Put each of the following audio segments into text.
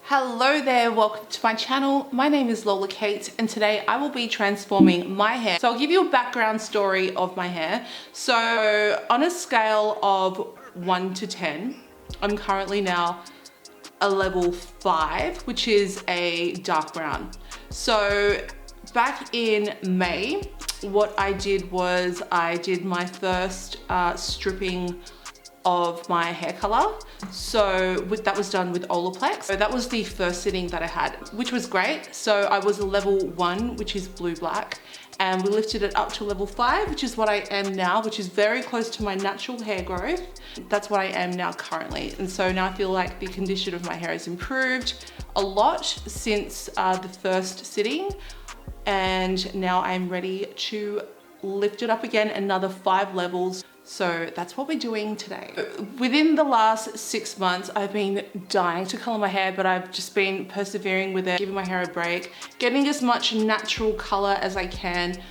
Hello there, welcome to my channel. My name is Lola Kait and today I will be transforming my hair. So I'll give you a background story of my hair. So on a scale of 1 to 10, I'm currently now a level 5, which is a dark brown. So back in May, what I did was I did my first stripping of my hair color. So that was done with Olaplex. So that was the first sitting that I had, which was great. So I was a level 1, which is blue black, and we lifted it up to level 5, which is what I am now, which is very close to my natural hair growth. That's what I am now currently. And so now I feel like the condition of my hair has improved a lot since the first sitting. And now I'm ready to lift it up again another 5 levels. So that's what we're doing today. Within the last 6 months, I've been dying to color my hair, but I've just been persevering with it, giving my hair a break, getting as much natural color as I can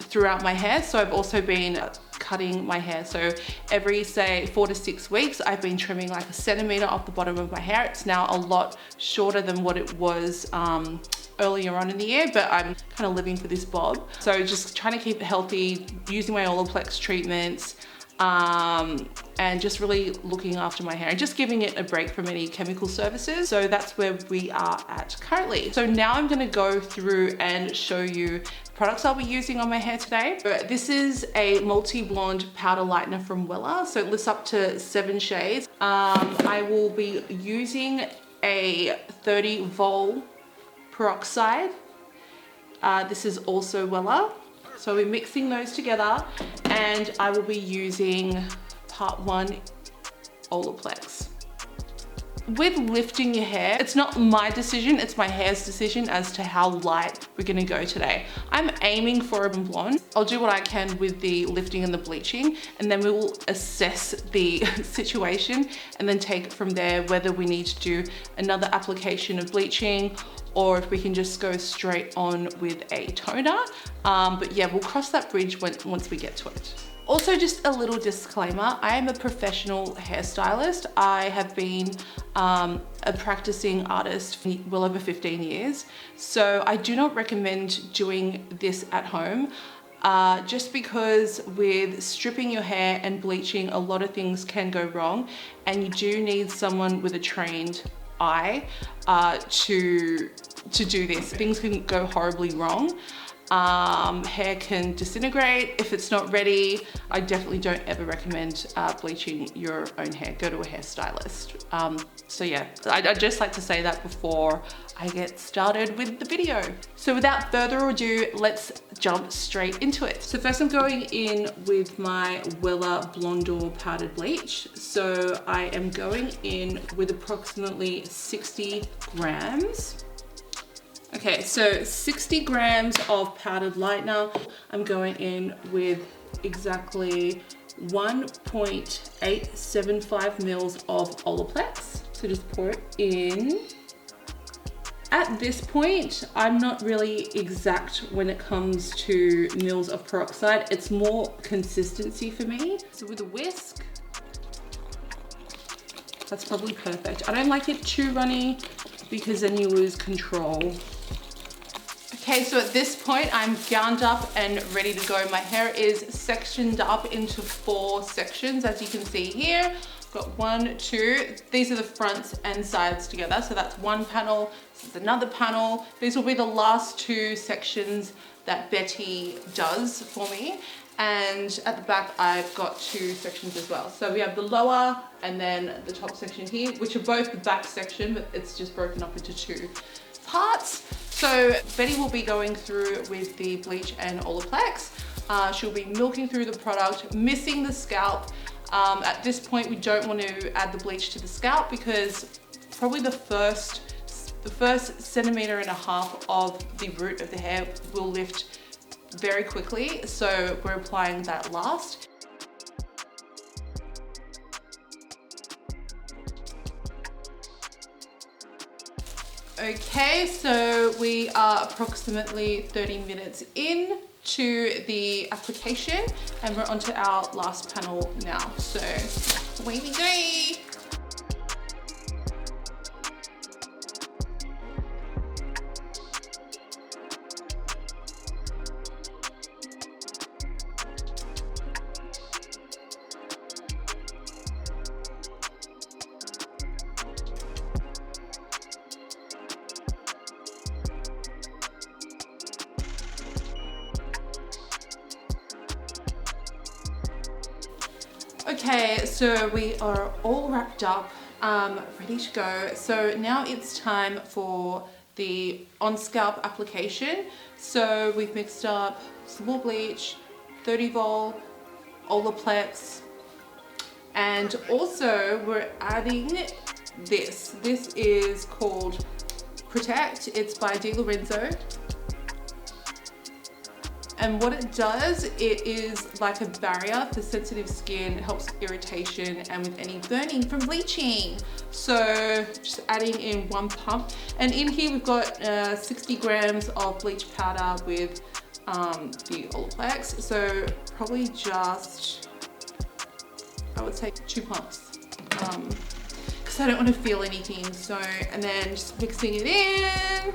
throughout my hair. So I've also been cutting my hair. So every, say, 4 to 6 weeks, I've been trimming like a centimeter off the bottom of my hair. It's now a lot shorter than what it was earlier on in the year, but I'm kind of living for this bob. So just trying to keep it healthy, using my Olaplex treatments, and just really looking after my hair and just giving it a break from any chemical services. So that's where we are at currently. So now I'm gonna go through and show you products I'll be using on my hair today. This is a multi-blonde powder lightener from Wella. So it lists up to 7 shades. I will be using a 30 vol peroxide. This is also Wella. So we're mixing those together and I will be using part 1 Olaplex. With lifting your hair, it's not my decision, it's my hair's decision as to how light we're gonna go today. I'm aiming for a blonde. I'll do what I can with the lifting and the bleaching, and then we will assess the situation and then take it from there, whether we need to do another application of bleaching or if we can just go straight on with a toner. But yeah, we'll cross that bridge once we get to it. Also, just a little disclaimer, I am a professional hairstylist. I have been a practicing artist for well over 15 years. So I do not recommend doing this at home. Just because with stripping your hair and bleaching, a lot of things can go wrong, and you do need someone with a trained eye to do this. Things can go horribly wrong. Hair can disintegrate if it's not ready. I definitely don't ever recommend bleaching your own hair. Go to a hairstylist. So yeah, I'd just like to say that before I get started with the video. So without further ado, let's jump straight into it. So first I'm going in with my Wella Blondor powdered bleach. So I am going in with approximately 60 grams. Okay, so 60 grams of powdered lightener. I'm going in with exactly 1.875 mils of Olaplex. So just pour it in. At this point, I'm not really exact when it comes to mils of peroxide. It's more consistency for me. So with a whisk, that's probably perfect. I don't like it too runny because then you lose control. Okay, so at this point, I'm gowned up and ready to go. My hair is sectioned up into 4 sections, as you can see here. I've got 1, 2, these are the fronts and sides together. So that's one panel, this is another panel. These will be the last 2 sections that Betty does for me. And at the back, I've got 2 sections as well. So we have the lower and then the top section here, which are both the back section, but it's just broken up into 2 parts. So Betty will be going through with the bleach and Olaplex. She'll be milking through the product, missing the scalp. At this point, we don't want to add the bleach to the scalp because probably the first 1.5 centimeters of the root of the hair will lift very quickly. So we're applying that last. Okay, so we are approximately 30 minutes in to the application and we're onto our last panel now. So away we go. Okay, so we are all wrapped up, ready to go. So now it's time for the on-scalp application. So we've mixed up some more bleach, 30 vol, Olaplex, and also we're adding this. This is called Protect. It's by Delorenzo. And what it does, it is like a barrier for sensitive skin. It helps with irritation and with any burning from bleaching. So just adding in one pump. And in here we've got 60 grams of bleach powder with the Olaplex. So probably just, I would say 2 pumps. Because I don't want to feel anything. So, and then just mixing it in.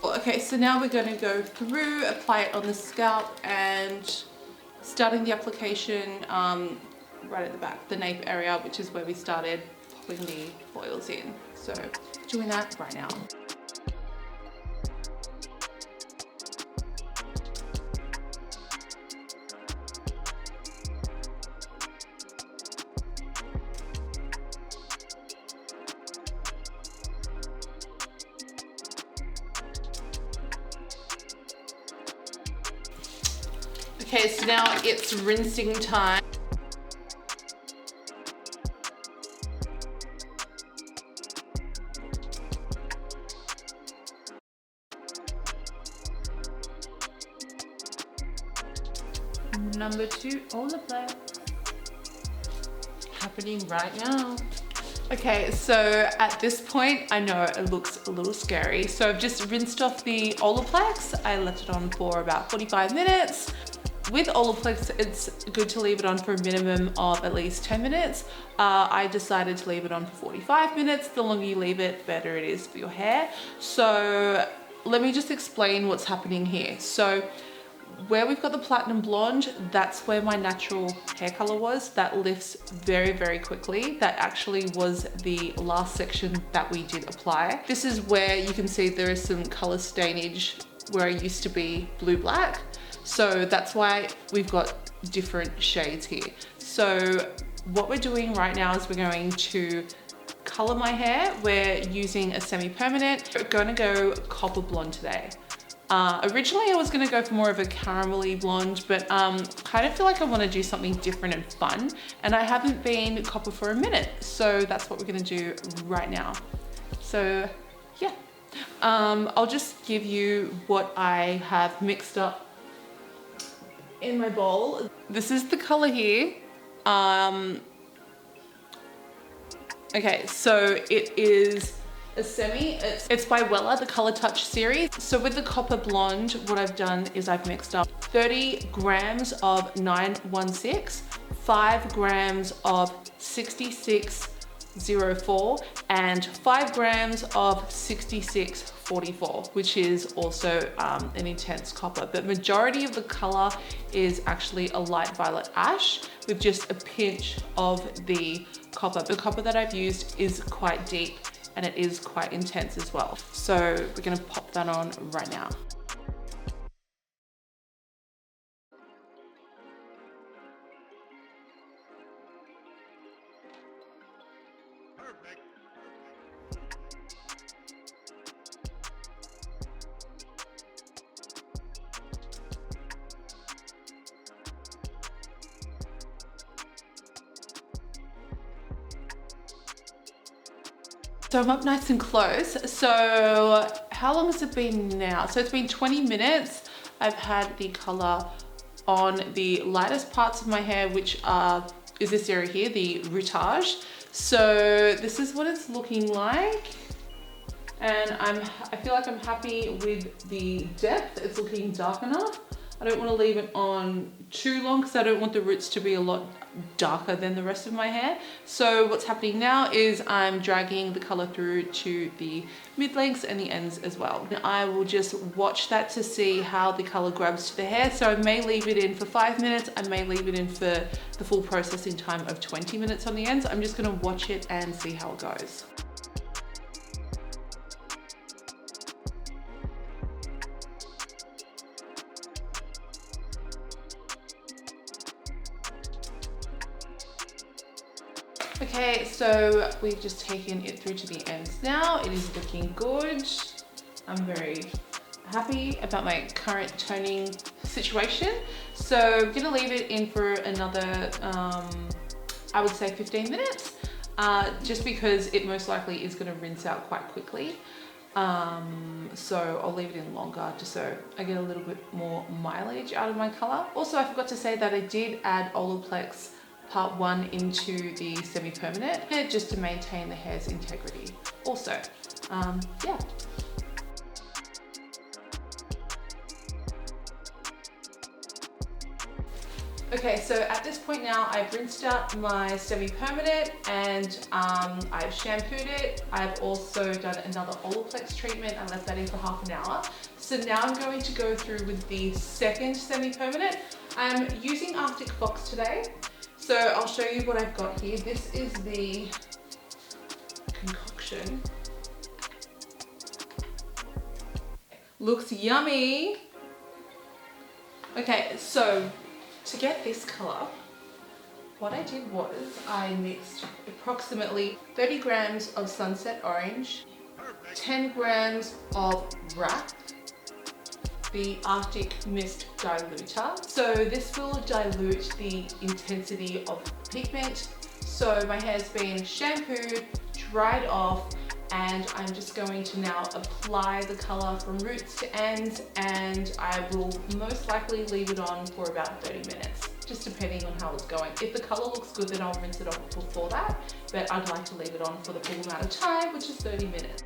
Okay, so now we're going to go through, apply it on the scalp, and starting the application right at the back, the nape area, which is where we started popping the oils in. So doing that right now. Okay, so now it's rinsing time. Number 2, Olaplex. Happening right now. Okay, so at this point, I know it looks a little scary. So I've just rinsed off the Olaplex. I left it on for about 45 minutes. With Olaplex, it's good to leave it on for a minimum of at least 10 minutes. I decided to leave it on for 45 minutes. The longer you leave it, the better it is for your hair. So let me just explain what's happening here. So where we've got the platinum blonde, that's where my natural hair color was. That lifts very, very quickly. That actually was the last section that we did apply. This is where you can see there is some color stainage where I used to be blue-black. So that's why we've got different shades here. So what we're doing right now is we're going to color my hair. We're using a semi-permanent. We're gonna go copper blonde today. Originally I was gonna go for more of a caramelly blonde, but kind of feel like I wanna do something different and fun. And I haven't been copper for a minute. So that's what we're gonna do right now. So yeah, I'll just give you what I have mixed up in my bowl. This is the color here. Okay, so it is a semi, it's by Wella, the Color Touch series. So with the copper blonde, what I've done is I've mixed up 30 grams of 916, 5 grams of 6604, and 5 grams of 6644, which is also an intense copper. But majority of the color is actually a light violet ash with just a pinch of the copper. The copper that I've used is quite deep and it is quite intense as well. So we're gonna pop that on right now. So I'm up nice and close. So how long has it been now? So it's been 20 minutes. I've had the color on the lightest parts of my hair, which is this area here, the routage. So this is what it's looking like. And I feel like I'm happy with the depth. It's looking dark enough. I don't want to leave it on too long because I don't want the roots to be a lot darker than the rest of my hair. So what's happening now is I'm dragging the color through to the mid lengths and the ends as well. And I will just watch that to see how the color grabs to the hair. So I may leave it in for 5 minutes. I may leave it in for the full processing time of 20 minutes on the ends. I'm just going to watch it and see how it goes. Okay, so we've just taken it through to the ends now. It is looking good. I'm very happy about my current toning situation. So I'm gonna leave it in for another, I would say 15 minutes, just because it most likely is gonna rinse out quite quickly. So I'll leave it in longer just so I get a little bit more mileage out of my color. Also, I forgot to say that I did add Olaplex Part 1 into the semi-permanent just to maintain the hair's integrity. Also, yeah. Okay, so at this point now, I've rinsed out my semi-permanent and I've shampooed it. I've also done another Olaplex treatment. I left that in for half an hour. So now I'm going to go through with the second semi-permanent. I'm using Arctic Fox today. So I'll show you what I've got here. This is the concoction. Looks yummy. Okay, so to get this color, what I did was I mixed approximately 30 grams of Sunset Orange, 10 grams of wrap, the Arctic Mist Diluter. So this will dilute the intensity of pigment. So my hair's been shampooed, dried off, and I'm just going to now apply the color from roots to ends, and I will most likely leave it on for about 30 minutes, just depending on how it's going. If the color looks good, then I'll rinse it off before that, but I'd like to leave it on for the full amount of time, which is 30 minutes.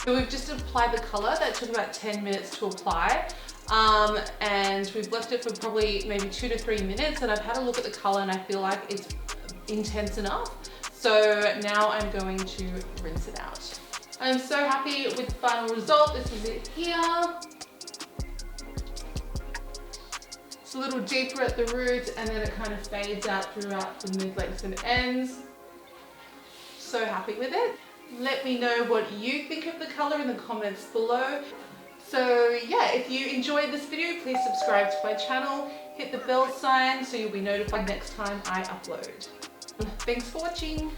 So we've just applied the color. That took about 10 minutes to apply. And we've left it for probably maybe 2 to 3 minutes, and I've had a look at the color and I feel like it's intense enough. So now I'm going to rinse it out. I'm so happy with the final result. This is it here. It's a little deeper at the root and then it kind of fades out throughout the mid, lengths and ends. So happy with it. Let me know what you think of the color in the comments below. So yeah, if you enjoyed this video, please subscribe to my channel, hit the bell sign so you'll be notified next time I upload. Thanks for watching.